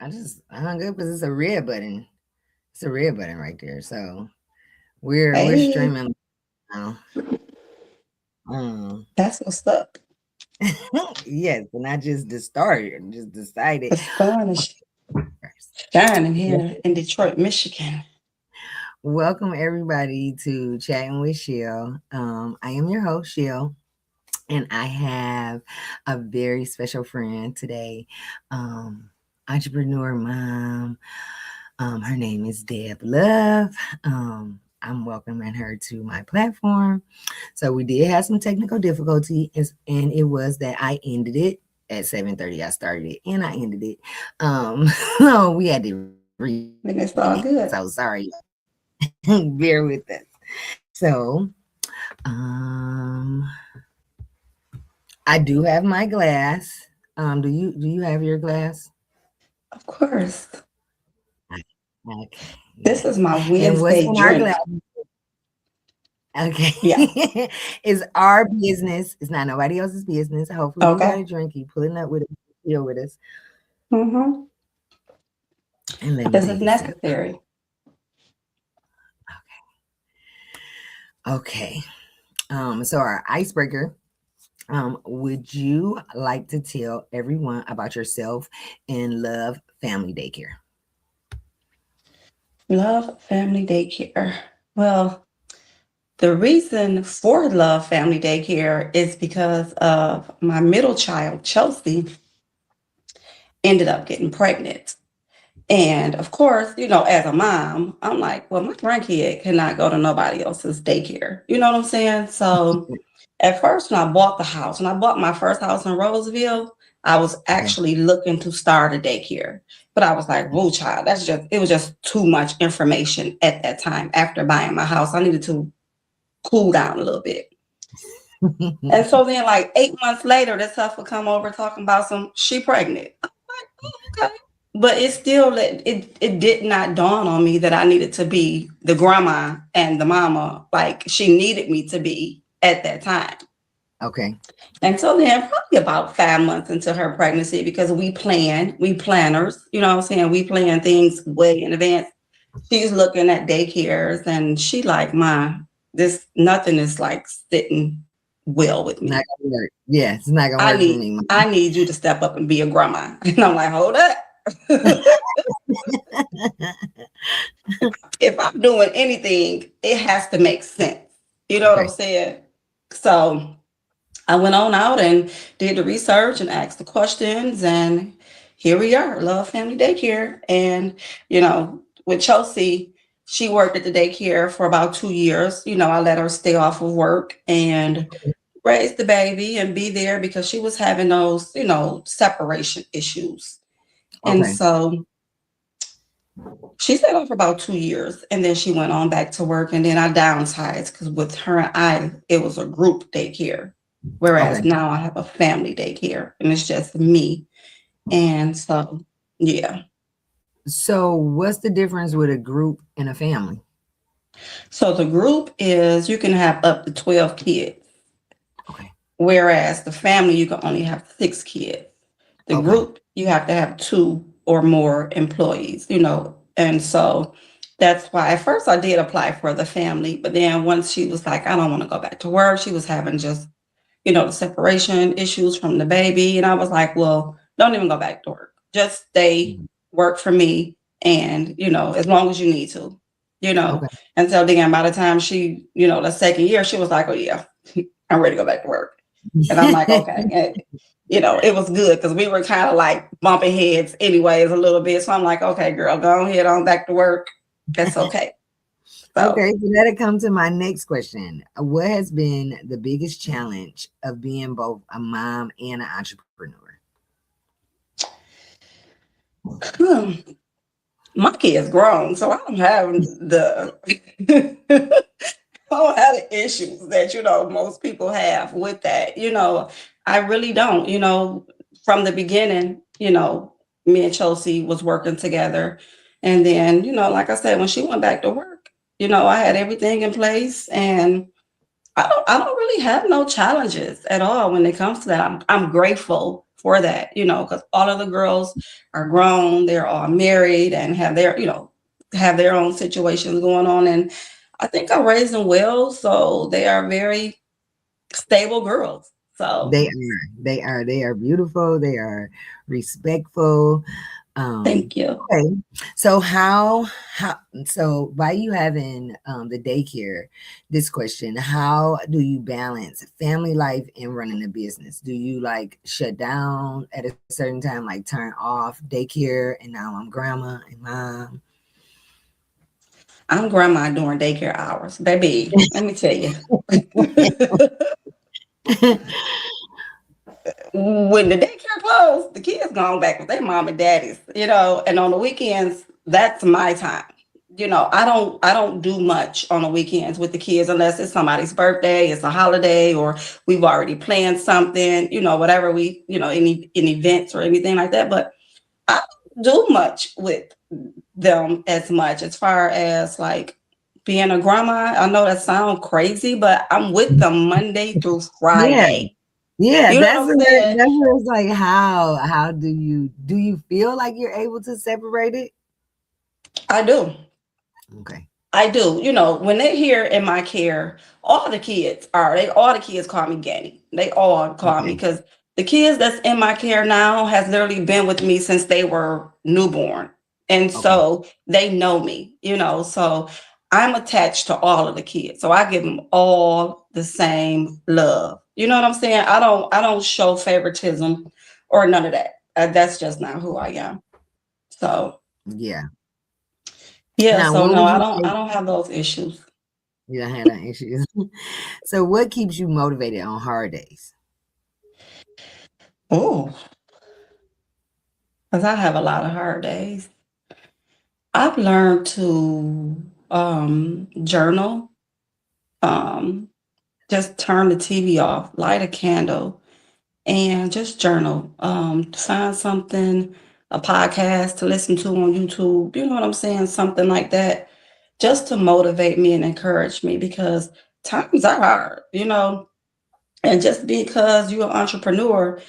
I hung up because it's a red button. It's a red button right there. So we're Hey, streaming now. Um, that's what's up. yes, and I just started. Just decided The sun is first. shining Yes. here in Detroit, Michigan. Welcome everybody to Chatting with Shell. I am your host, Shell, and I have a very special friend today. Um, Entrepreneur mom. Her name is Deb Love. I'm welcoming her to my platform. So we did have some technical difficulty, and it was that I ended it at 7:30. I started it and I ended it. So we had to reset. And it's So all sorry, good. bear with us. So, um, I do have my glass. Do you have your glass? Of course. Okay, This yes. is my And what's Wednesday in our glass? drink. Okay. Yeah. It's our business. It's not nobody else's business. Hopefully you got Okay. a drink. You pulling up with us, chill with us. Mm-hmm. And let me This is take a sip. necessary. Okay. So our icebreaker. Would you like to tell everyone about yourself and Love Family Daycare? Love Family Daycare. Well, the reason for Love Family Daycare is because of my middle child, Chelsea, ended up getting pregnant. And of course, as a mom, I'm like, well, my grandkid cannot go to nobody else's daycare. You know what I'm saying? So at first, when I bought my first house in Roseville, I was Okay. actually looking to start a daycare. But I was like, whoa, child, it was just too much information at that time. After buying my house, I needed to cool down a little bit. And so then, like 8 months later, this stuff would come over talking about she pregnant. I'm like, oh, okay. But it did not dawn on me that I needed to be the grandma and the mama like she needed me to be at that time. Okay. And so then probably about 5 months into her pregnancy, because we planners, you know what I'm saying? We plan things way in advance. She's looking at daycares and she like, Ma, this nothing is like sitting well with Not me. gonna work. Yeah, it's not gonna I work for need me. I need you to step up and be a grandma. And I'm like, hold up. If I'm doing anything, it has to make sense. You know what I'm Okay. saying? So I went on out and did the research and asked the questions, and here we are, Love Family Daycare. And, with Chelsea, she worked at the daycare for about 2 years. I let her stay off of work and raise the baby and be there because she was having those, separation issues. And Okay. so she stayed off for about 2 years and then she went on back to work. And then I downsized because with her and I, it was a group daycare. Whereas Okay. now I have a family daycare and it's just me. And so, yeah. So what's the difference with a group and a family? So the group is you can have up to 12 kids, Okay. whereas the family, you can only have 6 kids. The Okay. group, you have to have two or more employees, and so that's why at first I did apply for the family, but then once she was like, I don't want to go back to work, she was having just, the separation issues from the baby. And I was like, well, don't even go back to work. Just stay, Mhm. work for me, and, as long as you need to, you know. Okay. And so then by the time she, the second year, she was like, oh, yeah, I'm ready to go back to work. And I'm like, okay. And, it was good because we were kind of like bumping heads anyways a little bit. So I'm like, okay, girl, go ahead on back to work. That's okay. So Okay, so that'll come to my next question. What has been the biggest challenge of being both a mom and an entrepreneur? hmm, my kid's grown. So I don't have the I don't have the issues that, most people have with that. I really don't. From the beginning, me and Chelsea was working together. And then, like I said, when she went back to work, I had everything in place and I don't really have no challenges at all when it comes to that. I'm grateful for that, because all of the girls are grown, they're all married and have their, have their own situations going on. And I think I raised them well. So they are very stable girls. So They are beautiful. They are respectful. thank you. Okay. So how so by you having the daycare, this question, how do you balance family life and running a business? Do you like shut down at a certain time, like turn off daycare and now I'm grandma and mom? I'm grandma during daycare hours. Baby, let me tell you. When the daycare closed, the kids gone back with their mom and daddies, and on the weekends, that's my time. I don't do much on the weekends with the kids unless it's somebody's birthday, it's a holiday, or we've already planned something, whatever any events or anything like that. But I don't do much with them as much as far as like being a grandma. I know that sounds crazy, but I'm with them Monday through Yeah. Friday. Yeah, You know what I'm saying? that's what it's like. How do you feel like you're able to separate it? I do. Okay. I do. When they're here in my care, all the kids call me Ganny. They all call me Okay. because the kids that's in my care now has literally been with me since they were newborn. And Okay. so they know me, so I'm attached to all of the kids. So I give them all the same love. You know what I'm saying? I don't show favoritism or none of that. That's just not who I am. So Yeah. yeah, Now, so what no, would I you don't say? I don't have those issues. You don't have that issues. So, what keeps you motivated on hard days? Oh, because I have a lot of hard days. I've learned to journal, um, just turn the TV off, light a candle, and just journal. Find something, a podcast to listen to on YouTube. You know what I'm saying? Something like that, just to motivate me and encourage me because times are hard, and just because you're an entrepreneur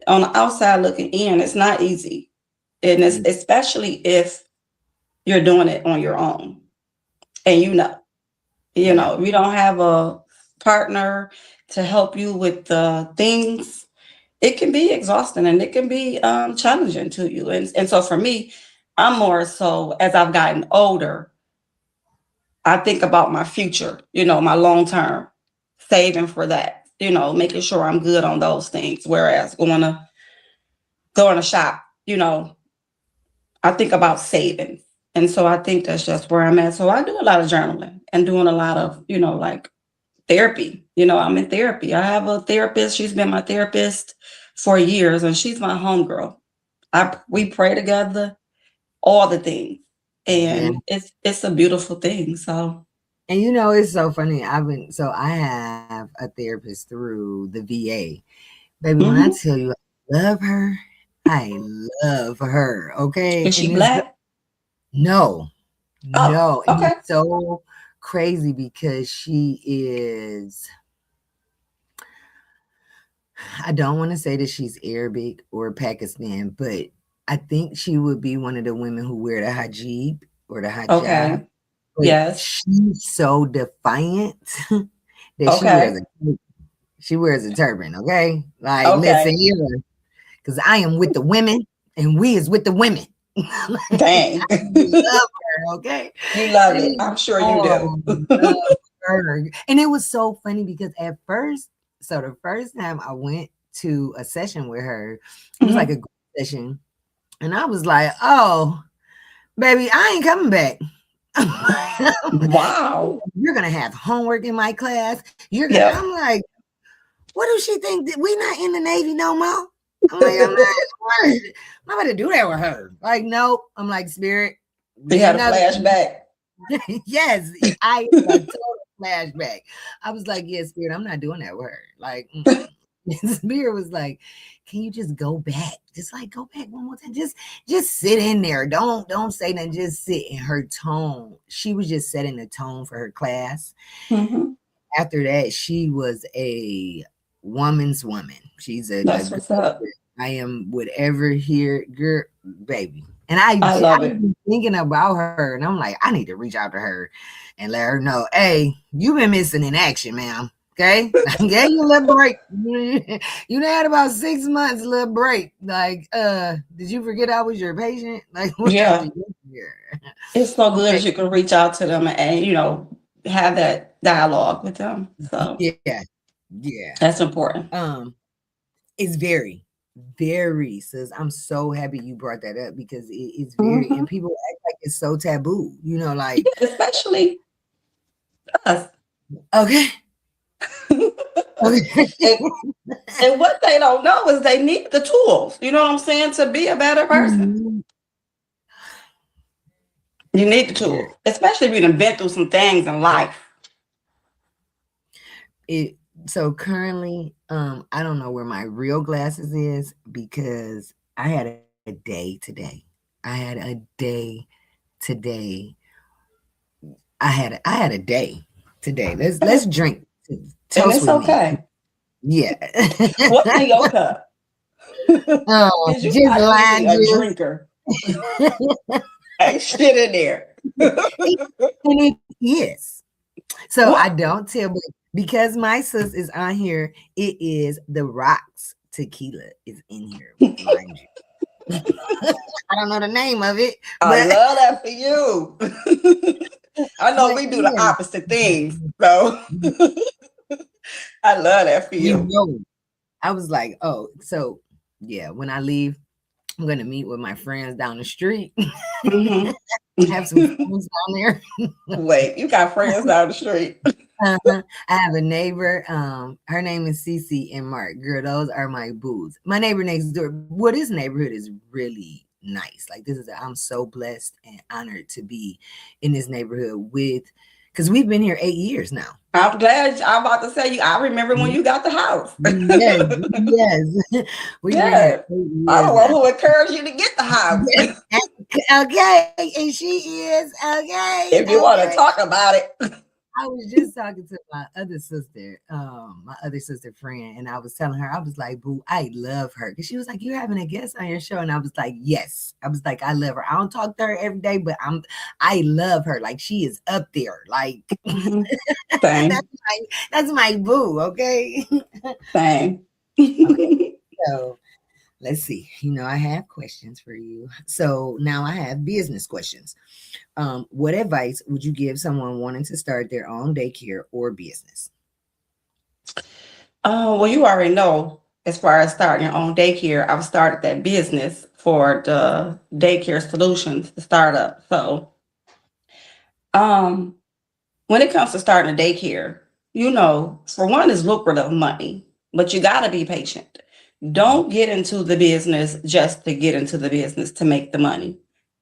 on the outside looking in, it's not easy. And it's Mm, especially if you're doing it on your own and yeah. if you don't have a partner to help you with the things, it can be exhausting and it can be challenging to you. And so for me, I'm more so as I've gotten older, I think about my future, my long term, saving for that, making sure I'm good on those things. Whereas going to shop, I think about saving. And so I think that's just where I'm at. So I do a lot of journaling and doing a lot of, like therapy. I'm in therapy. I have a therapist. She's been my therapist for years and she's my homegirl. We pray together, all the things. Yeah. And it's a beautiful thing. So And it's so funny. I have a therapist through the VA. Baby, when I mhm. tell you I love her, I love her. Okay. Is she And it's black? no, Oh, no. And okay. it's so crazy because she is, I don't want to say that she's Arabic or Pakistan, but I think she would be one of the women who wear the hijab or the hijab. Okay. But Yes. she's so defiant that Okay. she wears a turban. Okay, like listen Okay. here, because I am with the women and we is with the women. Dang. I love her. Okay, You love it. she I'm sure you do. oh love her, and it was so funny because at first, so the first time I went to a session with her, it was like Mhm. a group session, and I was like, oh baby, I ain't coming back. Wow. You're gonna have homework in my class. I'm Yep. like, what does she think that we not in the Navy no more? I'm like, I'm not gonna do that with her. Like, nope. I'm like, spirit, You be had a another. flashback. Yes, I a total flashback. I was like, yeah, spirit, I'm not doing that with her. Like, spirit was like, can you just go back? Just like go back one more time. Just sit in there. Don't say nothing. Just sit in her tone. She was just setting the tone for her class. Mhm. After that, she was a woman's woman. She's a That's what's up. I am whatever here, girl, baby. And I I love was it. thinking about her, and I'm like, I need to reach out to her and let her know, hey, you've been missing in action, ma'am. Okay, I gave you a little break. You had about 6 months, a little break. Like, did you forget I was your patient? Like, what happened Yeah. here? It's so good Okay, that you can reach out to them and, have that dialogue with them. So yeah, yeah. that's important. It's very, sis. I'm so happy you brought that up because it's very, Hmm. and people act like it's so taboo, like, Especially us. okay, okay. and, and what they don't know is they need the tools, you know what I'm saying, to be a better person. Mhm. You need the Girl, tools, especially if you've been through some things in life. it so currently, I don't know where my real glasses is because I had a day today. I had a day today. I had a day today. Let's Okay. drink. And Toast it's with me. okay. Yeah. What's in your cup? Oh, Because you just not usually lime a juice. drinker. Ain't shit in there. And it is. So I What? don't tell, but because my sis is on here, it is the rocks tequila is in here with lime juice. I don't know the name of it, I but love that for you. I know we do the yeah, opposite things. So I love that for you you. know. I was like, oh, so yeah, when I leave, I'm gonna meet with my friends down the street, Hmm. have some friends down there. Wait, you got friends down the street? I have a neighbor. Her name is Cece and Mark. Girl, those are my boos. My neighbor next door. Well, this neighborhood is really nice. Like this is. I'm so blessed and honored to be in this neighborhood with, because we've been here 8 years now. I'm glad. I'm about to say you. I remember when you got the house. Yes, yes. We've been here Yes, 8 years I'm the one now. who encouraged you to get the house. Yes. Okay, and she is okay. If you want to Okay. talk about it. I was just talking to my other sister friend, and I was telling her, I was like, boo, I love her. Cause she was like, you're having a guest on your show. And I was like, yes. I was like, I love her. I don't talk to her every day, but I love her. Like she is up there. Like Mhm. that's Same, my boo, okay? same. Okay. So let's see. I have questions for you. So now I have business questions. What advice would you give someone wanting to start their own daycare or business? Oh, well, you already know, as far as starting your own daycare, I've started that business for the daycare solutions, the startup. So, um, when it comes to starting a daycare, for one, is lucrative money, but you got to be patient. Don't get into the business just to get into the business to make the money.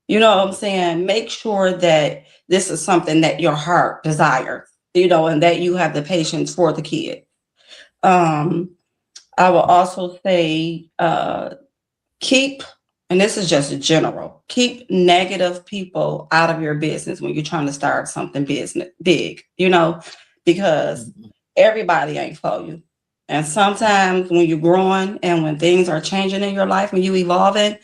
You know what I'm saying? Make sure that this is something that your heart desires, and that you have the patience for the kid. Um, I will also say, keep, and this is just general, keep negative people out of your business when you're trying to start something business big, because Mhm. everybody ain't for you. And sometimes when you're growing and when things are changing in your life, when you evolving,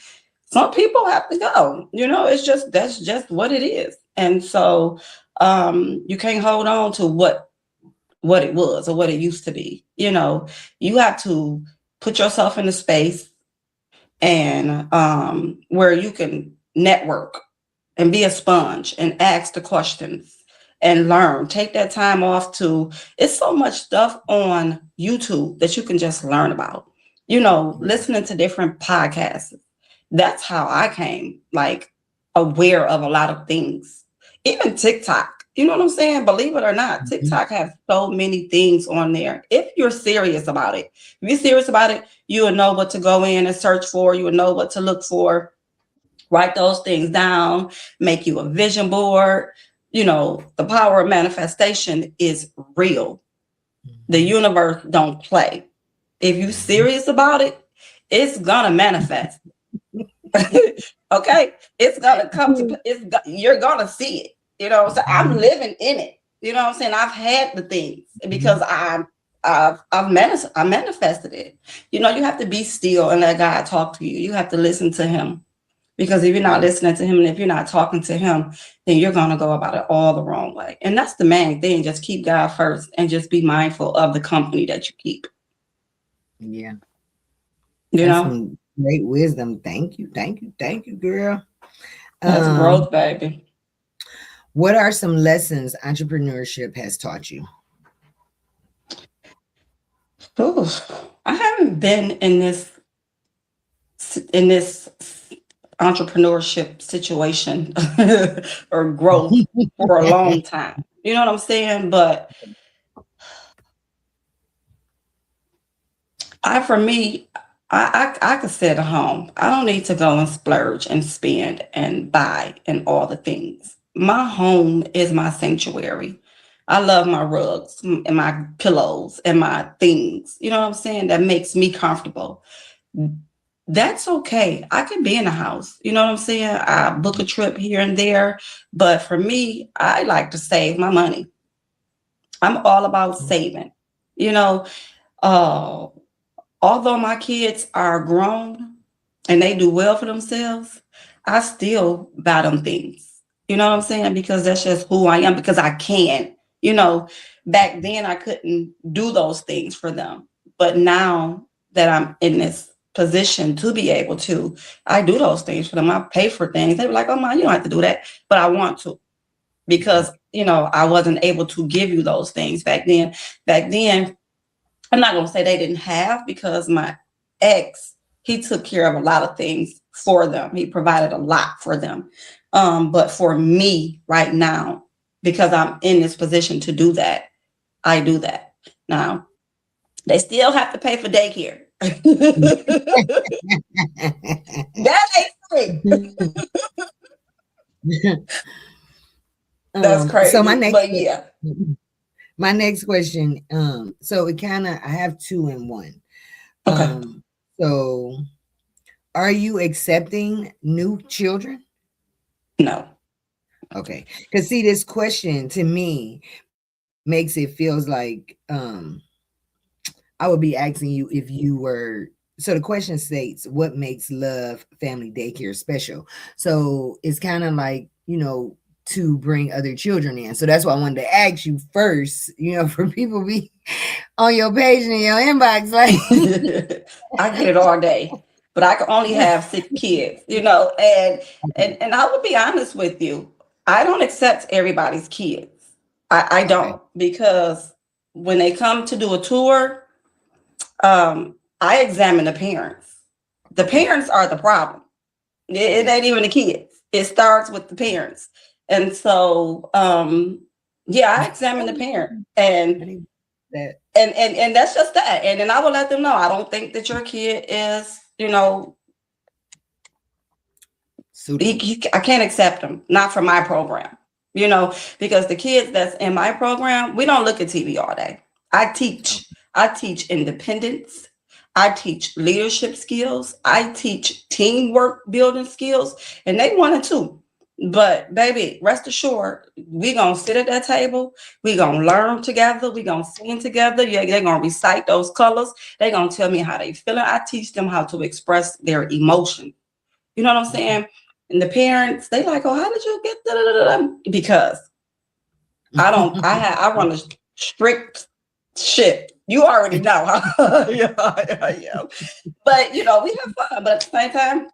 some people have to go. That's just what it is. And so you can't hold on to what it was or what it used to be. You have to put yourself in a space and where you can network and be a sponge and ask the questions and learn. Take that time off to, it's so much stuff on YouTube that you can just learn about. Listening to different podcasts. That's how I came like aware of a lot of things. Even TikTok. You know what I'm saying? Believe it or not, Mhm. TikTok has so many things on there. If you're serious about it, if you're serious about it, you will know what to go in and search for. You will know what to look for. Write those things down, make you a vision board. The power of manifestation is real. The Mhm. universe don't play. If you Mhm. serious about it, it's gonna manifest. Okay, it's gonna come to. You're gonna see it. So I'm Mhm. living in it. You know what I'm saying? I've had the things because Mhm. I manifested it. You know, you have to be still and let God talk to you. You have to listen to Him, because if you're not Yeah. listening to Him and if you're not talking to Him, then you're gonna go about it all the wrong way. And that's the main thing. Just keep God first and just be mindful of the company that you keep. Yeah. You That's know, some great wisdom. Thank you. Thank you. Thank you, girl. that's Um, growth, baby. what are some lessons entrepreneurship has taught you? Ooh, I haven't been in this entrepreneurship situation or growth for a long time. You know what I'm saying? But for me, I could sit at home. I don't need to go and splurge and spend and buy and all the things. My home is my sanctuary. I love my rugs and my pillows and my things. You know what I'm saying? That makes me comfortable. That's okay. I can be in the house. You know what I'm saying? I book a trip here and there. But for me, I like to save my money. I'm all about saving. You know, uh, although my kids are grown and they do well for themselves, I still buy them things. You know what I'm saying? Because that's just who I am, because I can. You know, back then I couldn't do those things for them. But now that I'm in this position to be able to, I do those things for them. I pay for things. They were like, oh, my, you don't have to do that. But I want to, Yeah. because, I wasn't able to give you those things back then. Back then, I'm not gonna say they didn't have, because my ex, he took care of a lot of things for them. He provided a lot for them. But for me right now, because I'm in this position to do that, I do that. Now, they still have to pay for daycare. That ain't free. That's So crazy. But yeah. my next question, so it kind of I have two in one. Okay. So are you accepting new children? No. Okay. Because see, this question to me makes it feels like I would be asking you if you were. So the question states, what makes love family daycare special? So it's kind of like, to bring other children in. So that's why I wanted to ask you first, for people be on your page and in your inbox, like, I get it all day, but I can only have 6 kids, and I would be honest with you. I don't accept everybody's kids. I okay, don't, because when they come to do a tour, I examine the parents. The okay. parents are the problem. It Yeah. ain't even the kids. It starts with the parents. And so, yeah, I examine the parent, I and didn't that that's just that. And then I will let them know, I don't think that your kid is, suitable. I can't accept them, not for my program, you know, because the kids that's in my program, we don't look at TV all day. I Oh, teach, I teach independence. I teach leadership skills. I teach teamwork building skills, and they want it too. But baby, rest assured, we gonna sit at that table. We gonna learn together. We gonna sing together. Yeah, they gonna recite those colors. They gonna tell me how they feeling. I teach them how to express their emotion. You know what I'm okay. saying? And the parents, they like, oh, how did you get da-da-da-da? Because I don't, I run a strict ship. You already know how yeah, I am. But we have fun. But at the same time,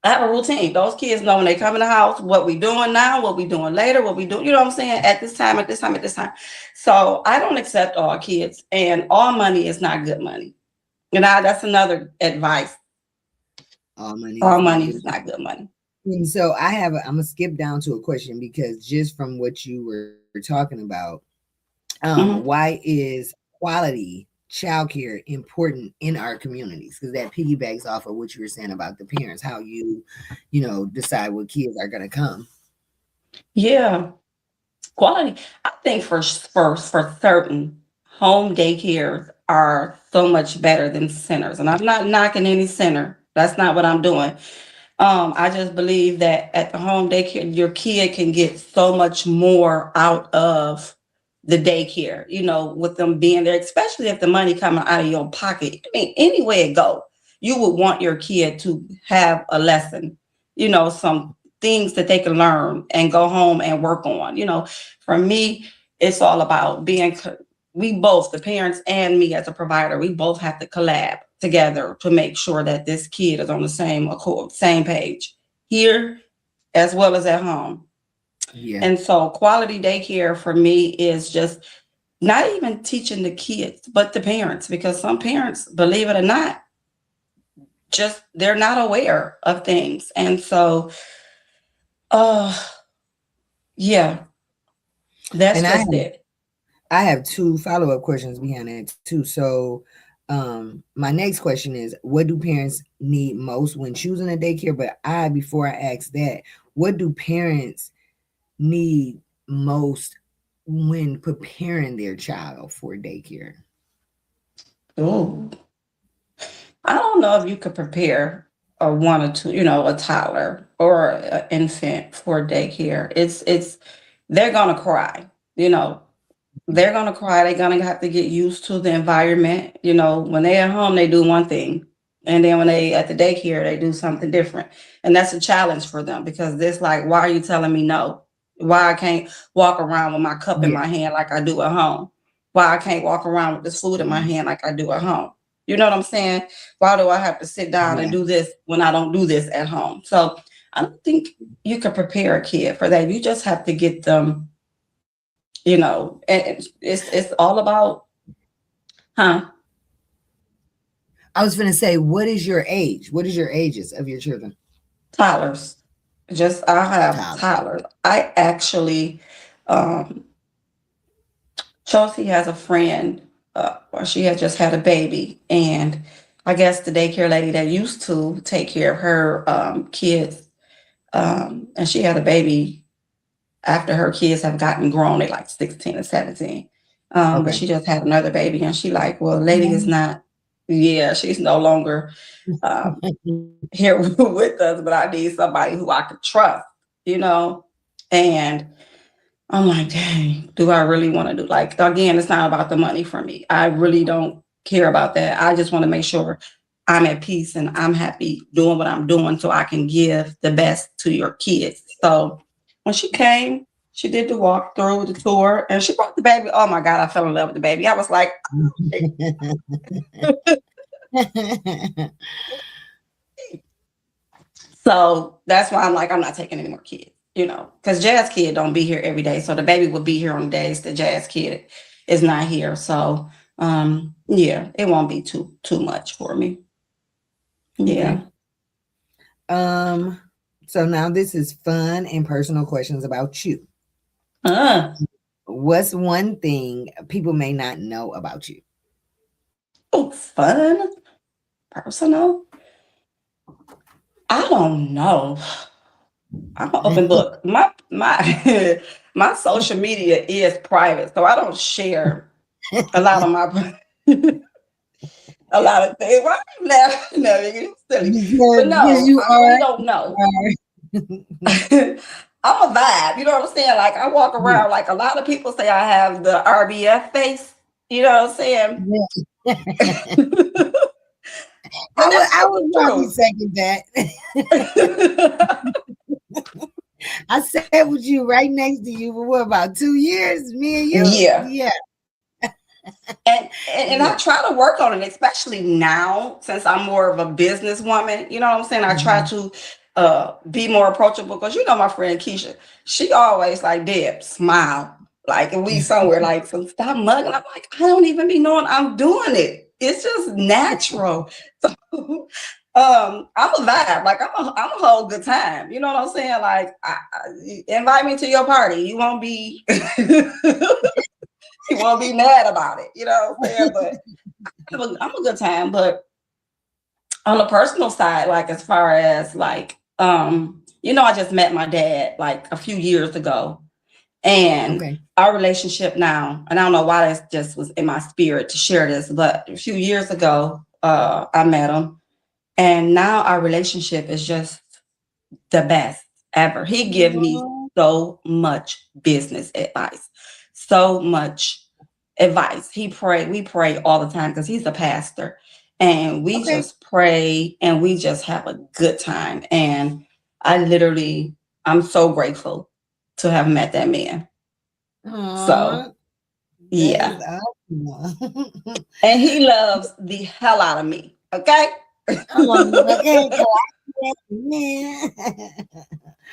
I have a routine. Those kids know when they come in the house what we doing now, what we doing later, what we do. You know what I'm saying? At this time, at this time, at this time. So I don't accept all kids, and all money is not good money. That's another advice. All money All is not money good. is not good money. And so I'm gonna skip down to a question because just from what you were talking about, Mm-hmm. why is quality childcare important in our communities? Because that piggybacks off of what you were saying about the parents, how decide what kids are gonna come. Yeah, quality. I think for certain, home daycares are so much better than centers, and I'm not knocking any center. That's not what I'm doing. I just believe that at the home daycare, your kid can get so much more out of the daycare, with them being there, especially if the money coming out of your pocket. I mean, any way it go, you would want your kid to have a lesson, some things that they can learn and go home and work on. For me, it's all about we both, the parents and me as a provider, we both have to collab together to make sure that this kid is on the same accord, same page here as well as at home. Yeah. And so quality daycare for me is just not even teaching the kids, but the parents, because some parents, believe it or not, just they're not aware of things. And so, uh, yeah, that's And just it. I have two follow-up questions behind that too. So my next question is, what do parents need most when choosing a daycare? But before I ask that, what do parents need most when preparing their child for daycare? Ooh, I don't know if you could prepare a one or two, a toddler or an infant for daycare. It's they're gonna cry, you know. They're gonna cry. They're gonna have to get used to the environment. When they're at home, they do one thing, and then when they at the daycare, they do something different, and that's a challenge for them because it's like, why are you telling me no? Why I can't walk around with my cup in Yeah. my hand like I do at home? Why I can't walk around with this food in my Mhm. hand like I do at home? You know what I'm saying? Why do I have to sit down and Yeah. do this when I don't do this at home? So I don't think you could prepare a kid for that. You just have to get them, and it's all about, huh? I was going to say, what is your age? What is your ages of your children? Toddlers. Just I have Tyler. toddlers. I actually, um, Chelsea has a friend, or she had just had a baby, and I guess the daycare lady that used to take care of her kids, and she had a baby after her kids have gotten grown. They like 16 and 17. But Okay. she just had another baby, and she like, well, lady is not. Yeah, she's no longer um, here with us, but I need somebody who I could trust, you know? And I'm like, dang, do I really want to do, like, again, it's not about the money for me. I really don't care about that. I just want to make sure I'm at peace and I'm happy doing what I'm doing so I can give the best to your kids. So when she came, she did the walkthrough, the tour, and she brought the baby. Oh my God, I fell in love with the baby. I was like, so that's why I'm like, I'm not taking any more kids, because Jazz kid don't be here every day. So the baby will be here on the days the Jazz kid is not here. So yeah, it won't be too much for me. Okay. Yeah. Um, so now this is fun and personal questions about you. Uh, What's one thing people may not know about you? oh, fun, personal. I don't know. I'm an open book. My my social media is private, so I don't share a lot of my a lot of things. Why are you laughing at me? You silly. But Because no, you I really don't know. are. I'm a vibe. You know what I'm saying? Like I walk Yeah. around like a lot of people say I have the RBF face. You know what I'm saying? Yeah. And that's I just would the probably truth. second that. I sat with you right next to you for what, about 2 years? Me and you? Yeah. Yeah. And I Yeah. try to work on it, especially now since I'm more of a businesswoman. You know what I'm saying? I try Mhm. to be more approachable because my friend Keisha, she always like, Deb, smile. Like if we somewhere like, so stop mugging. I'm like, I don't even be knowing I'm doing it. It's just natural. So I'm a vibe. Like I'm a whole good time. You know what I'm saying? Like invite me to your party. You won't be you won't be mad about it. You know what I'm saying? But I'm a good time. But on the personal side, like as far as like, I just met my dad like a few years ago, and Okay. our relationship now, and I don't know why this just was in my spirit to share this, but a few years ago, I met him, and now our relationship is just the best ever. He give me Aw. so much business advice, so much advice. We pray all the time because he's a pastor. And we Okay. just pray and we just have a good time. And I literally, I'm so grateful to have met that man. So, Aw, that yeah. is awesome. And he loves the hell out of me. Okay. Okay.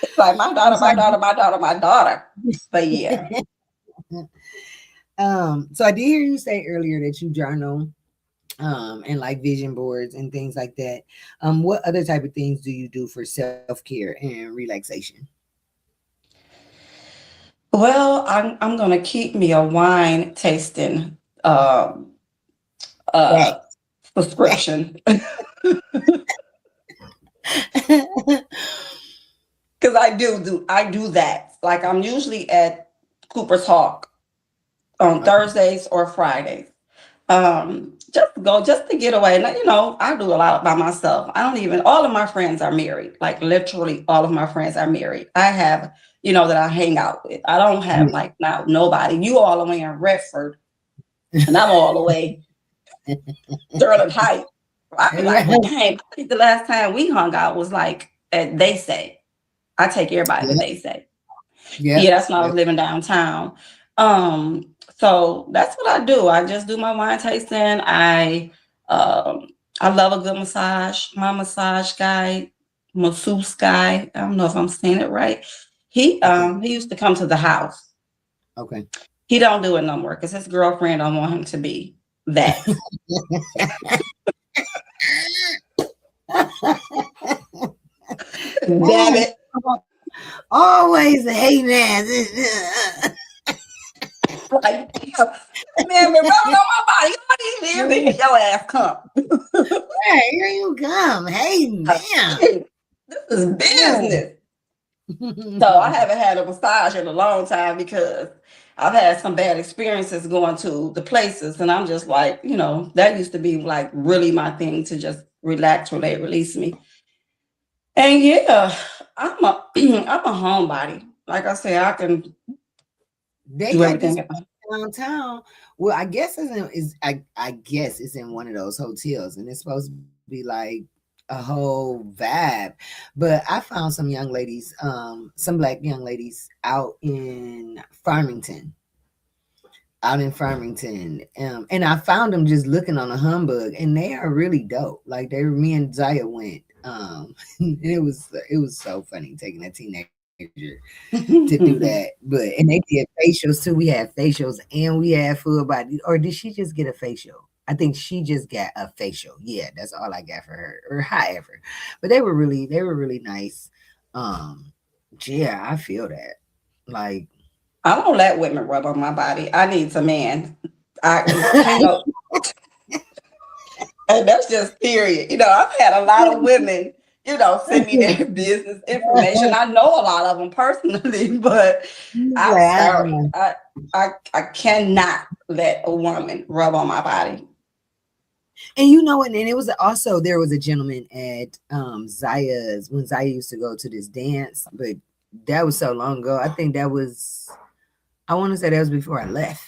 It's like my daughter, So my I daughter, my daughter, my daughter. But yeah. so I did hear you say earlier that you journal and like vision boards and things like that. What other type of things do you do for self-care and relaxation? Well, I'm gonna keep me a wine tasting um uh Facts. subscription because I do that. Like I'm usually at Cooper's Hawk on Okay. Thursdays or Fridays. Just go just to get away. And I do a lot by myself. I don't even all of my friends are married. Like literally all of my friends are married. I have, that I hang out with. I don't have like now nobody. You all the way in Redford and I'm all the way Sterling Heights. I be like, well, Right. dang, I think the last time we hung out was like at They Say. I take everybody to Yep. They Say. Yeah, Yep. that's when I Yep. was living downtown. So that's what I do. I just do my wine tasting. Um I love a good massage. My massage guy, masseuse guy. I don't know if I'm saying it right. He Okay. um he used to come to the house. Okay. He don't do it no more because his girlfriend don't want him to be that. Damn Man, it. always hating ass. Like, man, been rubbing on my body. You don't even hear me. Your ass come. Hey, here you come. Hating, damn. Hey, this is business. So I haven't had a massage in a long time because I've had some bad experiences going to the places, and I'm just like, that used to be like really my thing to just relax, relate, release me. And yeah, I'm a I'm a homebody. Like I say, I can They do got this everything. downtown. Well, I guess I guess it's in one of those hotels, and it's supposed to be like a whole vibe. But I found some young ladies, some black young ladies out in Farmington, and I found them just looking on a humbug, and they are really dope. Like me and Zaya went, and it was so funny taking a teenager to do that. But and they did facials too. We had facials and we had full body. Or did she just get a facial? I think she just got a facial. Yeah, that's all I got for her. Or however, but they were really nice. Um, yeah, I feel that. Like, I don't let women rub on my body. I need a man. I can't go. And that's just period. I've had a lot of women, send me their business information. I know a lot of them personally, but I'm like, sorry. I cannot let a woman rub on my body. and you know what? And it was also there was a gentleman at Zaya's when Zaya used to go to this dance, but that was so long ago. I want to say that was before I left.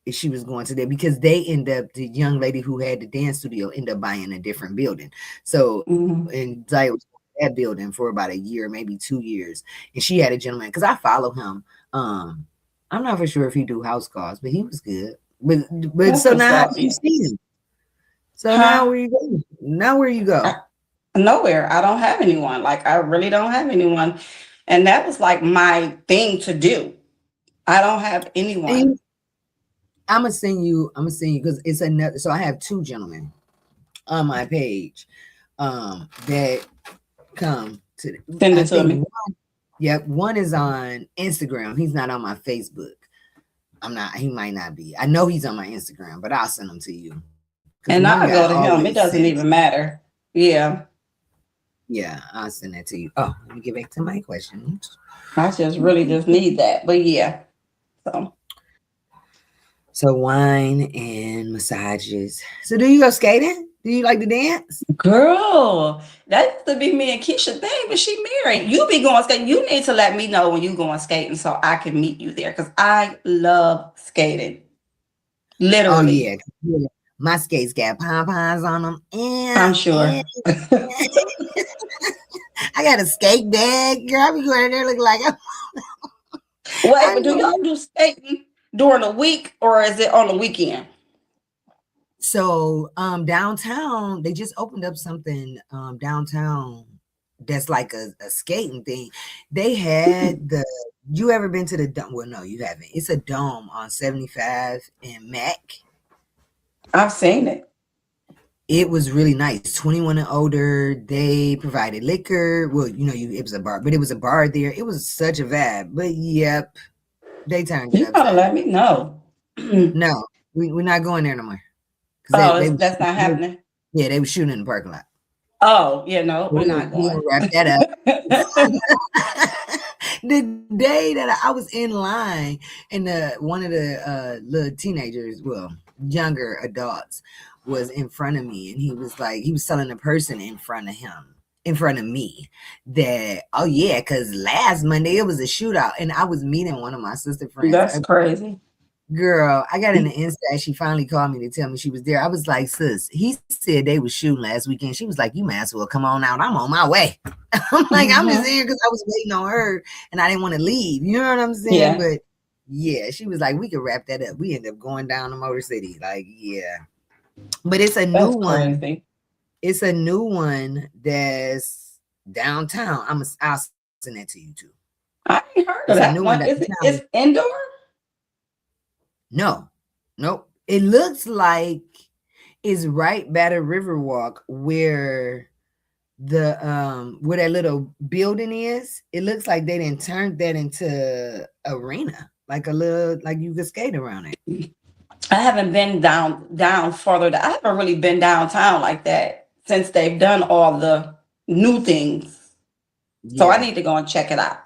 If she was going to there because they end up the young lady who had the dance studio end up buying a different building. So Mhm. and Zaya was in that building for about a year, maybe 2 years, and she had a gentleman because I follow him. I'm not for sure if he do house calls, but he was good. But That's so what's now how up. do you Yeah. see him? So now Huh? where you go? Now where you go? I, nowhere. I don't have anyone. Like I really don't have anyone. And that was like my thing to do. I don't have anyone. And I'm gonna send you because it's another. So I have two gentlemen on my page, that come to. Send I it to think me. yep, one is on Instagram. He's not on my Facebook. I'm not. He might not be. I know he's on my Instagram, but I'll send them to you because one And guy I go to always him. It sends. doesn't even matter. Yeah. Yeah, I'll send that to you. Oh, let me get back to my questions. I just really just need that. But yeah. So So wine and massages. So do you go skating? Do you like to dance? Girl, that used to be me and Keisha thing, but she married. You be going skating. You need to let me know when you going skating so I can meet you there because I love skating. Oh Literally, yeah, yeah. My skates got pom poms on them, I'm and sure. Wait, I got a skate bag. Girl, I be going in there looking like but I'm do y'all going. do skating during the week or is it on the weekend? So downtown, they just opened up something downtown that's like a skating thing. They had the you ever been to the dome? Well, no, you haven't. It's a dome on 75 and Mac. I've seen it. It was really nice. 21 and older. They provided liquor. Well, it was a bar, but it was a bar there. It was such a vibe. But yep, they turned it You gotta upside. let me know. No, we're not going there no more because Oh, they that's not happening. yeah, they were shooting in the parking lot. Oh, yeah, no, we're not We going. gonna wrap that up. The day that I was in line, and one of the little teenagers, well, younger adults, was in front of me, and he was telling the person in front of him, in front of me, that oh yeah, because last Monday it was a shootout, and I was meeting one of my sister friends. That's crazy. Girl, I got in the inside. She finally called me to tell me she was there. I was like, sis, he said they was shooting last weekend. She was like, you might as well come on out. I'm on my way. I'm like, I'm just Hmm. here because I was waiting on her and I didn't want to leave. You know what I'm saying? Yeah, But yeah, she was like, we could wrap that up. We end up going down to Motor City. Like, yeah. But it's a new that's one. crazy. It's a new one that's downtown. I'll send that to you too. I ain't heard It's of a new that one one. Is it? downtown. It's indoor? No, nope. It looks like it's right by the Riverwalk where that little building is. It looks like they didn't turn that into arena, like a little like you could skate around it. I haven't been down further. I haven't really been downtown like that since they've done all the new things. So I Yeah. need to go and check it out.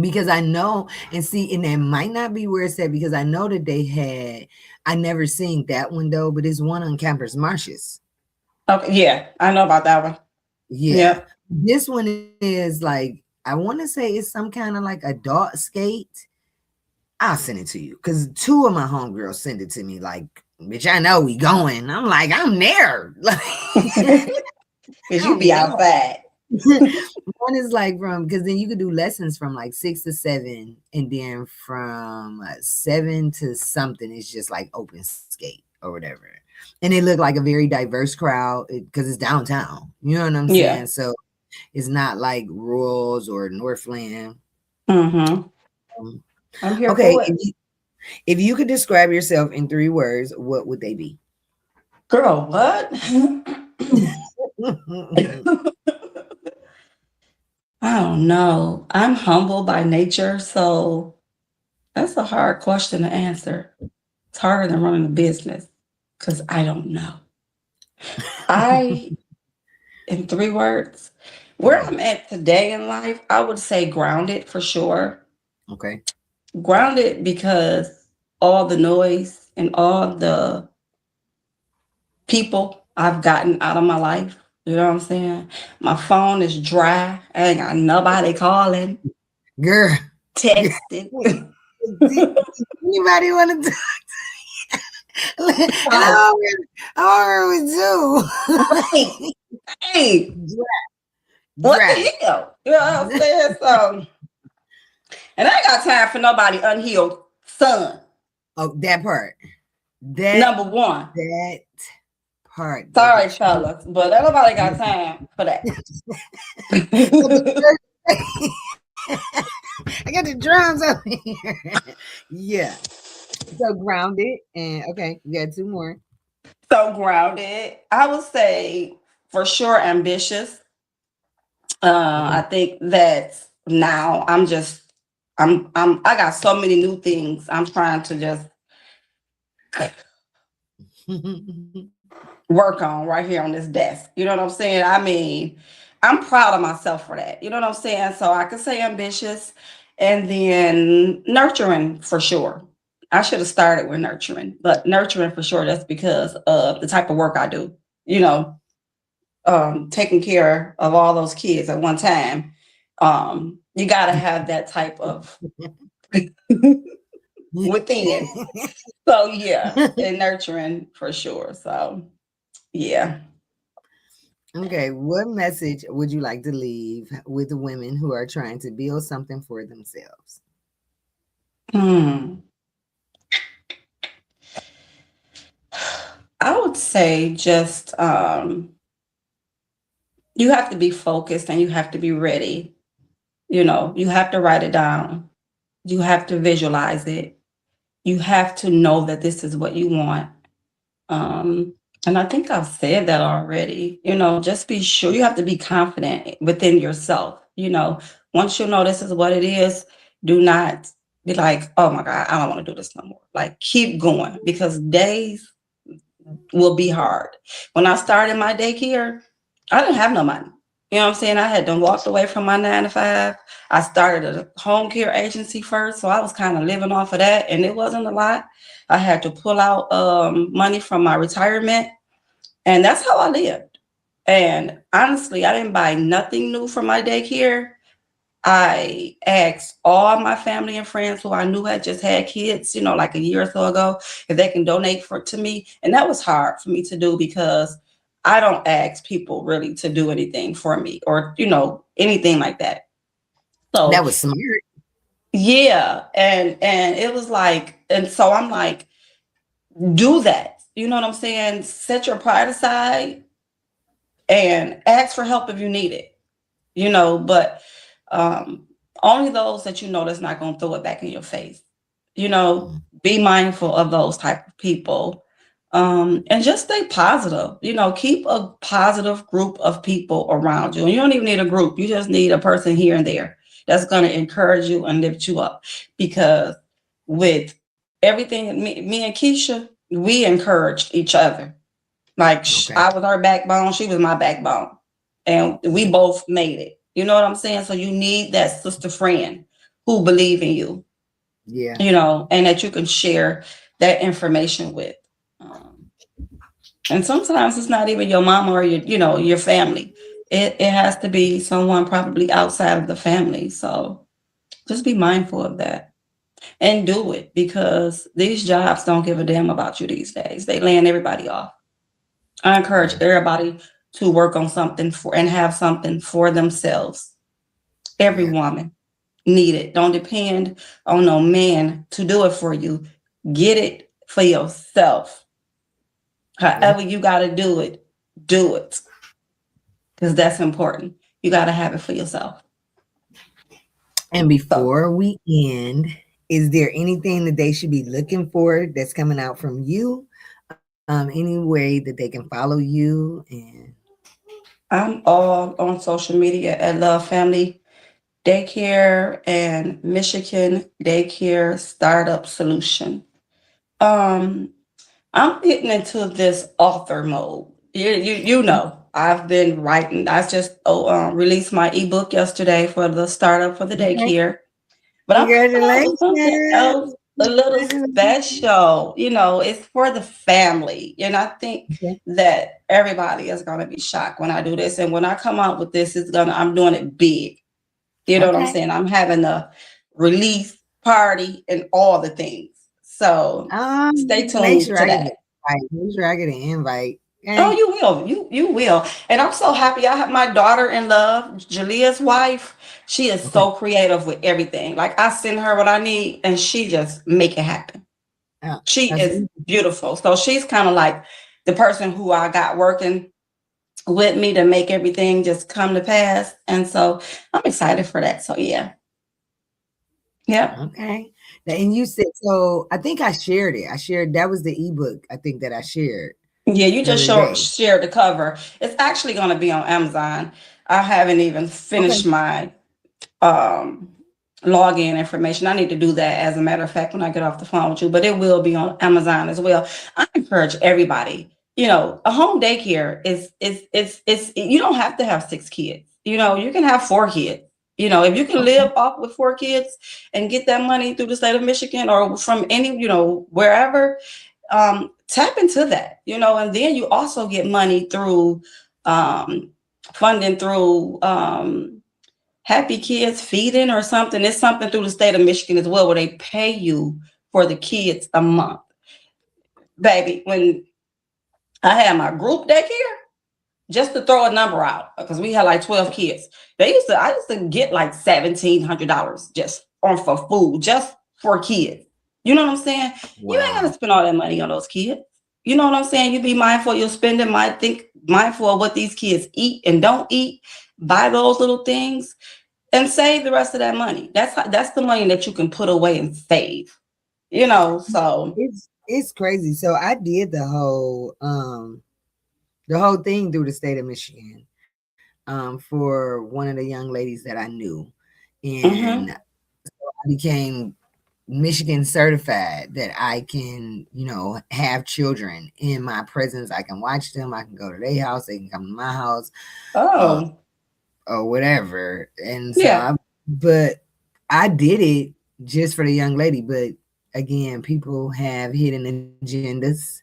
Because I know and see, and that might not be where it's at because I know that I never seen that one though, but it's one on Campus Marshes. Okay, yeah, I know about that one. Yeah. Yep. This one is like I want to say it's some kind of like adult skate. I'll send it to you because two of my homegirls send it to me. Like, bitch, I know we going. I'm like, I'm there. Like, Because you I'm be there. outside. One is like from because then you could do lessons from like 6 to 7, and then from 7 to something, it's just like open skate or whatever. And it looked like a very diverse crowd because it's downtown. You know what I'm Yeah. saying? So it's not like Rules or Northland. Mm-hmm. Um, I'm here okay, for it. if you could describe yourself in 3 words, what would they be? Girl, what? I don't know. I'm humble by nature, so that's a hard question to answer. It's harder than running a business because I don't know. I, in 3 words, where Mhm. I'm at today in life, I would say grounded for sure. Okay. Grounded because all the noise and all the people I've gotten out of my life. You know what I'm saying? My phone is dry. I ain't got nobody calling, Girl, girl, texting. anybody want to and Oh, I'm with right. you. Hey, what Dry. the hell? You know what I'm saying? So, and I ain't got time for nobody unhealed son. Oh, that part. That Number one. that part. Get the Sorry, fellas, but ain't nobody got time for that. I got the drums up here. Yeah. So grounded and okay, we got two more. So grounded. I would say for sure ambitious. Okay. I think that now I got so many new things I'm trying to just work on right here on this desk. You know what I'm saying? I mean, I'm proud of myself for that. You know what I'm saying? So I could say ambitious and then nurturing for sure. I should have started with nurturing, but nurturing for sure. That's because of the type of work I do. You know, taking care of all those kids at one time. You got to have that type of within. So yeah, and nurturing for sure. So yeah. Okay, what message would you like to leave with the women who are trying to build something for themselves? Hmm. I would say just you have to be focused and you have to be ready. You know, you have to write it down. You have to visualize it. You have to know that this is what you want. Um, and I think I've said that already. You know, just be sure you have to be confident within yourself. You know, once you know this is what it is, do not be like, oh my God, I don't want to do this no more. Like, keep going because days will be hard. When I started my daycare, I didn't have no money. You know what I'm saying? I had done walked away from my 9 to 5. I started a home care agency first, so I was kind of living off of that, and it wasn't a lot. I had to pull out money from my retirement, and that's how I lived. And honestly, I didn't buy nothing new for my daycare. I asked all my family and friends who I knew had just had kids, you know, like a year or so ago, if they can donate for to me. And that was hard for me to do because I don't ask people really to do anything for me or, you know, anything like that. So That was smart. yeah. And it was like, and so I'm like, do that. You know what I'm saying? Set your pride aside and ask for help if you need it. You know, but um, only those that you know that's not going to throw it back in your face. You know, Mm, be mindful of those type of people, and just stay positive. You know, keep a positive group of people around you. And you don't even need a group; you just need a person here and there that's going to encourage you and lift you up. Because with everything, me and Keisha, we encouraged each other. Like okay. I was her backbone, she was my backbone, and we both made it. You know what I'm saying? So you need that sister friend who believe in you, Yeah. you know, and that you can share that information with. Um, and sometimes it's not even your mama or your, you know, your family. It has to be someone probably outside of the family. So just be mindful of that and do it because these jobs don't give a damn about you these days. They laying everybody off. I encourage Yeah. everybody to work on something for and have something for themselves. Every Yeah. woman need it. Don't depend on no man to do it for you. Get it for yourself. Yeah. However you got to do it because that's important. You got to have it for yourself. And So before we end, is there anything that they should be looking for that's coming out from you? Any way that they can follow you and I'm all on social media at Love Family Daycare and Michigan Daycare Startup Solution. Um, I'm getting into this author mode. You know, I've been writing. I just released my ebook yesterday for the startup for the okay. daycare. But I'm coming out with something else, Congratulations. a little Congratulations. special. You know, it's for the family. And I think Okay. that everybody is gonna be shocked when I do this. And when I come out with this, I'm doing it big. You know what I'm Okay. saying? I'm having a release party and all the things. So stay Make tuned sure to I get that. an invite. Make sure I get an invite. Oh, Okay. you will. You will. And I'm so happy. I have my daughter in love, Jalea's wife. She is Okay. so creative with everything. Like I send her what I need and she just make it happen. Oh, She that's is easy. beautiful. So she's kind of like the person who I got working with me to make everything just come to pass. And so I'm excited for that. So yeah. Yep. Okay. And you said so. I think I shared it. I shared that was the ebook. I think that I shared Yeah, you the just other day. shared the cover. It's actually going to be on Amazon. I haven't even Okay. finished my um login information. I need to do that as a matter of fact when I get off the phone with you, but it will be on Amazon as well. I encourage everybody, you know, a home daycare is you don't have to have 6 kids. You know, you can have 4 kids. If you can Okay. live off with 4 kids and get that money through the state of Michigan or from any, wherever, tap into that, and then you also get money through um, funding through Happy Kids Feeding or something. It's something through the state of Michigan as well where they pay you for the kids a month. Baby, when I had my group daycare, just to throw a number out, because we had like 12 kids. I used to get like $1,700 just on for food, just for kids. You know what I'm saying? You ain't gonna Wow. spend all that money on those kids. You know what I'm saying? You be mindful, you'll spend it, might think mindful of what these kids eat and don't eat, buy those little things, and save the rest of that money. That's the money that you can put away and save. So It's crazy. So I did the whole thing through the state of Michigan for one of the young ladies that I knew. And mhm. I became Michigan certified that I can, have children in my presence. I can watch them. I can go to their house. They can come to my house, uh, Oh, or whatever. And so, yeah. but I did it just for the young lady. But again, people have hidden agendas,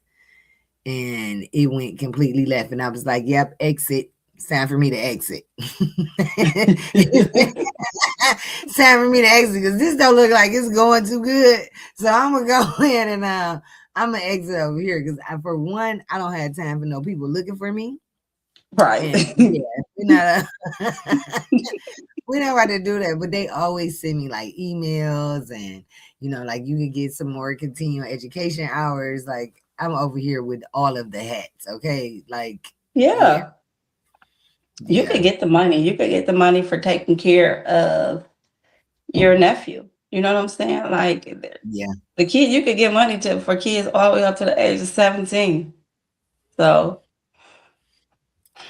and it went completely left. And I was like, "Yep, exit. It's time for me to exit." It's time for me to exit because this don't look like it's going too good. So I'm gonna go ahead and I'm gonna exit over here because for one, I don't have time for no people looking for me. Right. And yeah, we're not we not about to do that. But they always send me like emails and like you can get some more continuing education hours. Like I'm over here with all of the hats. Okay, like yeah, Yeah. You could yeah, get the money. You could get the money for taking care of your nephew. You know what I'm saying? Like yeah, the kid, you could get money to for kids all the way up to the age of 17. So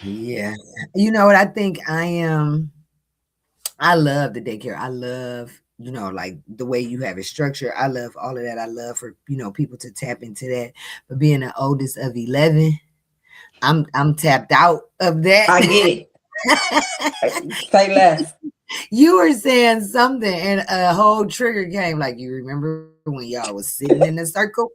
yeah. You know what? I think I am. I love the daycare. I love, like the way you have it structured. I love all of that. I love for, people to tap into that. But being the oldest of 11, I'm tapped out of that. I get it. Say less. You were saying something and a whole trigger came. Like, you remember when y'all was sitting in the circle?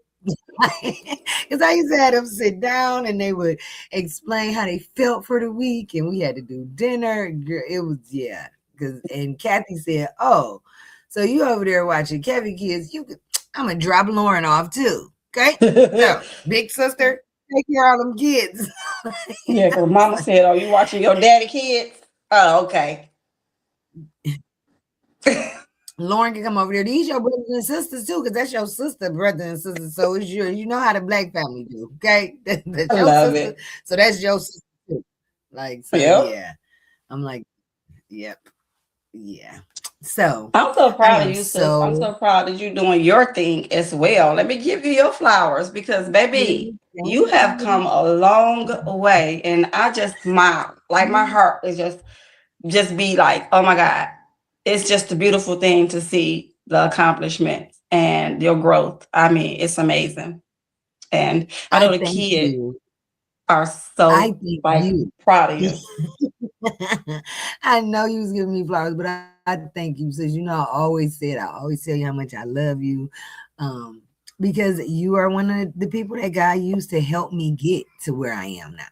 Because I used to have them sit down and they would explain how they felt for the week, and we had to do dinner. Girl, it was yeah. Because and Kathy said, "Oh, so you over there watching Kevin kids? You could. I'm gonna drop Lauren off too. Okay, so big sister, take care of them kids." Yeah, because mama said, "Oh, you watching your daddy kids?" Oh, okay. Lauren can come over there. These your brothers and sisters too, because that's your sister, brother and sister. So it's your, you know how the black family do, okay? That's I your love sister, it. so that's your sister too. Like, so Yep. yeah. I'm like, yep, yeah. So I'm so I proud of am you, sis. I'm so so proud that you're doing your thing as well. Let me give you your flowers because, baby, you thank have come you. a long way, and I just smile. Like my heart is just be like, oh my God, it's just a beautiful thing to see the accomplishments and your growth. I mean, it's amazing, and I I know the thank kids you. are I so thank like you. proud of you. I know you was giving me flowers, but I thank you. Since I always tell you how much I love you. Um, because you are one of the people that God used to help me get to where I am now.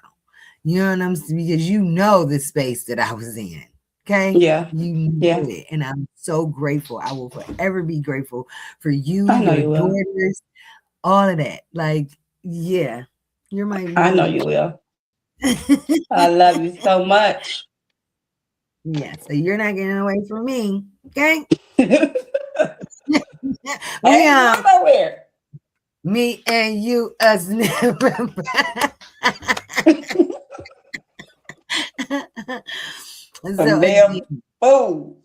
You know what I'm saying? Because you know the space that I was in. Okay. Yeah, You know yeah, it. And I'm so grateful. I will forever be grateful for you, I know your you will. daughters, all of that. Like, yeah, you're my I know real. you will. I love you so much. Yeah, so you're not getting away from me. Okay. I We ain't going nowhere. me and you us never. So Some damn again, food.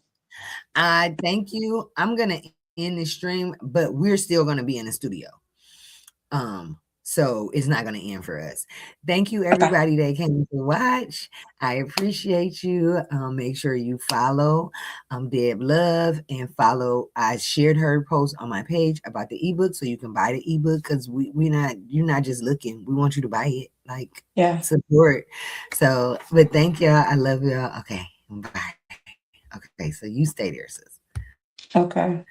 I thank you. I'm gonna end the stream, but we're still gonna be in the studio. So it's not gonna end for us. Thank you Okay. everybody that came to watch. I appreciate you. Make sure you follow Deb Love and follow. I shared her post on my page about the ebook so you can buy the ebook because we not you're not just looking. We want you to buy it. Like Yeah. support. So but thank y'all. I love y'all. Okay. Bye. Okay. Okay, so you stay there, sis. Okay.